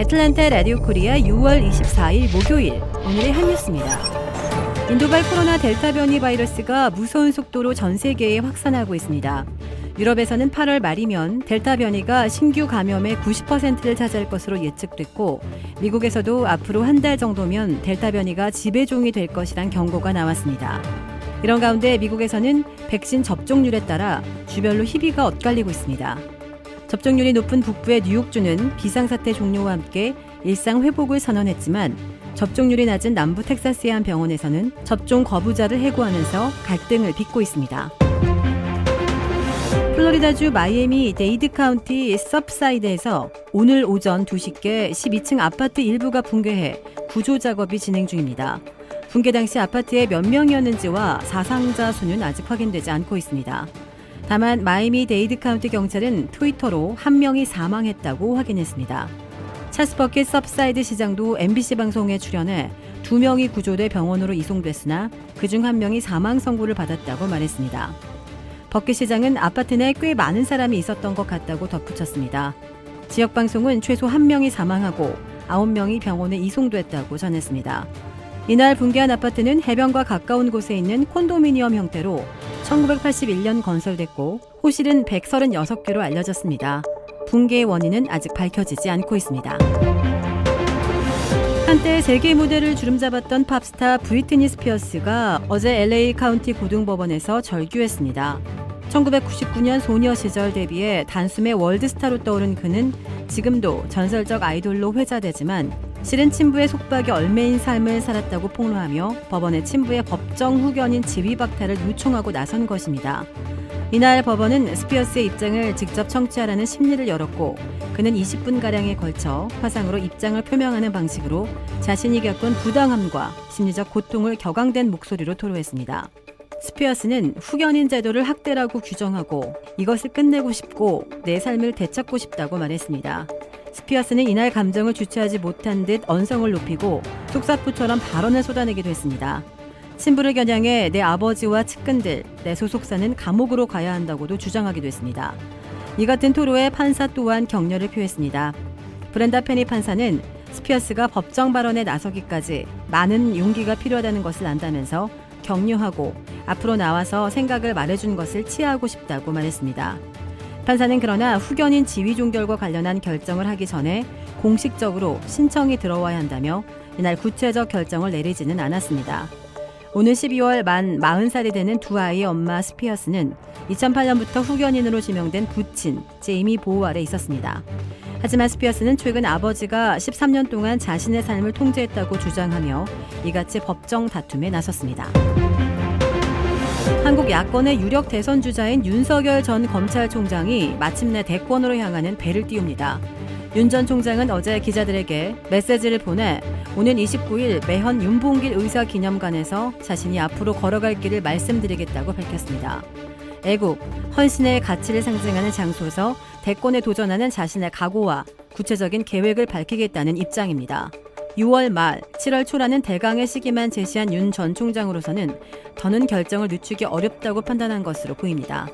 애틀랜타 라디오 코리아 6월 24일 목요일 오늘의 한 뉴스입니다. 인도발 코로나 델타 변이 바이러스가 무서운 속도로 전 세계에 확산하고 있습니다. 유럽에서는 8월 말이면 델타 변이가 신규 감염의 90%를 차지할 것으로 예측됐고, 미국에서도 앞으로 한 달 정도면 델타 변이가 지배종이 될 것이란 경고가 나왔습니다. 이런 가운데 미국에서는 백신 접종률에 따라 주별로 희비가 엇갈리고 있습니다. 접종률이 높은 북부의 뉴욕주는 비상사태 종료와 함께 일상 회복을 선언했지만, 접종률이 낮은 남부 텍사스의 한 병원에서는 접종 거부자를 해고하면서 갈등을 빚고 있습니다. 플로리다주 마이애미 데이드 카운티 서프사이드에서 오늘 오전 2시께 12층 아파트 일부가 붕괴해 구조 작업이 진행 중입니다. 붕괴 당시 아파트에 몇 명이었는지와 사상자 수는 아직 확인되지 않고 있습니다. 다만 마이애미 데이드 카운티 경찰은 트위터로 한 명이 사망했다고 확인했습니다. 찰스 버킷 서프사이드 시장도 MBC 방송에 출연해 2명이 구조돼 병원으로 이송됐으나 그중 1명이 사망 선고를 받았다고 말했습니다. 버킷 시장은 아파트 내 꽤 많은 사람이 있었던 것 같다고 덧붙였습니다. 지역 방송은 최소 1명이 사망하고 9명이 병원에 이송됐다고 전했습니다. 이날 붕괴한 아파트는 해변과 가까운 곳에 있는 콘도미니엄 형태로 1981년 건설됐고 호실은 136개로 알려졌습니다. 붕괴의 원인은 아직 밝혀지지 않고 있습니다. 한때 세계 무대를 주름잡았던 팝스타 브리트니 스피어스가 어제 LA 카운티 고등법원에서 절규했습니다. 1999년 소녀 시절 데뷔해 단숨에 월드스타로 떠오른 그는 지금도 전설적 아이돌로 회자되지만 실은 친부의 속박에 얽매인 삶을 살았다고 폭로하며 법원에 친부의 법정 후견인 지위 박탈을 요청하고 나선 것입니다. 이날 법원은 스피어스의 입장을 직접 청취하라는 심리를 열었고, 그는 20분가량에 걸쳐 화상으로 입장을 표명하는 방식으로 자신이 겪은 부당함과 심리적 고통을 격앙된 목소리로 토로했습니다. 스피어스는 후견인 제도를 학대라고 규정하고 이것을 끝내고 싶고 내 삶을 되찾고 싶다고 말했습니다. 스피어스는 이날 감정을 주체하지 못한 듯 언성을 높이고 속사포처럼 발언을 쏟아내기도 했습니다. 친부를 겨냥해 내 아버지와 측근들, 내 소속사는 감옥으로 가야 한다고도 주장하기도 했습니다. 이 같은 토로에 판사 또한 격려를 표했습니다. 브렌다 페니 판사는 스피어스가 법정 발언에 나서기까지 많은 용기가 필요하다는 것을 안다면서 격려하고 앞으로 나와서 생각을 말해준 것을 치하하고 싶다고 말했습니다. 판사는 그러나 후견인 지위 종결과 관련한 결정을 하기 전에 공식적으로 신청이 들어와야 한다며 이날 구체적 결정을 내리지는 않았습니다. 오늘 12월 만 40살이 되는 두 아이의 엄마 스피어스는 2008년부터 후견인으로 지명된 부친 제이미 보호 아래 있었습니다. 하지만 스피어스는 최근 아버지가 13년 동안 자신의 삶을 통제했다고 주장하며 이같이 법정 다툼에 나섰습니다. 한국 야권의 유력 대선 주자인 윤석열 전 검찰총장이 마침내 대권으로 향하는 배를 띄웁니다. 윤 전 총장은 어제 기자들에게 메시지를 보내 오는 29일 매헌 윤봉길 의사기념관에서 자신이 앞으로 걸어갈 길을 말씀드리겠다고 밝혔습니다. 애국, 헌신의 가치를 상징하는 장소에서 대권에 도전하는 자신의 각오와 구체적인 계획을 밝히겠다는 입장입니다. 6월 말, 7월 초라는 대강의 시기만 제시한 윤 전 총장으로서는 더는 결정을 늦추기 어렵다고 판단한 것으로 보입니다.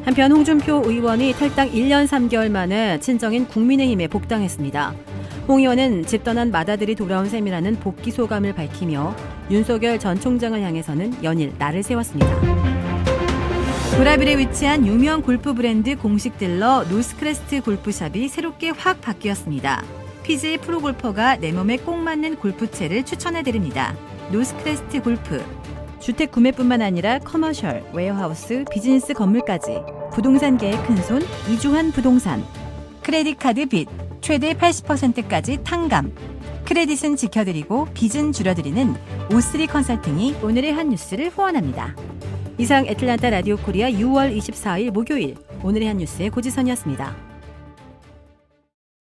한편 홍준표 의원이 탈당 1년 3개월 만에 친정인 국민의힘에 복당했습니다. 홍 의원은 집 떠난 맏아들이 돌아온 셈이라는 복귀 소감을 밝히며 윤석열 전 총장을 향해서는 연일 날을 세웠습니다. 도라빌에 위치한 유명 골프 브랜드 공식 딜러 노스크레스트 골프샵이 새롭게 확 바뀌었습니다. PGA 프로골퍼가 내 몸에 꼭 맞는 골프채를 추천해드립니다. 노스크레스트 골프. 주택 구매뿐만 아니라 커머셜, 웨어하우스, 비즈니스 건물까지 부동산계의 큰손 이주환 부동산. 크레딧 카드 빚 최대 80%까지 탕감. 크레딧은 지켜드리고 빚은 줄여드리는 O3 컨설팅이 오늘의 한 뉴스를 후원합니다. 이상 애틀랜타 라디오 코리아 6월 24일 목요일 오늘의 한 뉴스의 고지선이었습니다.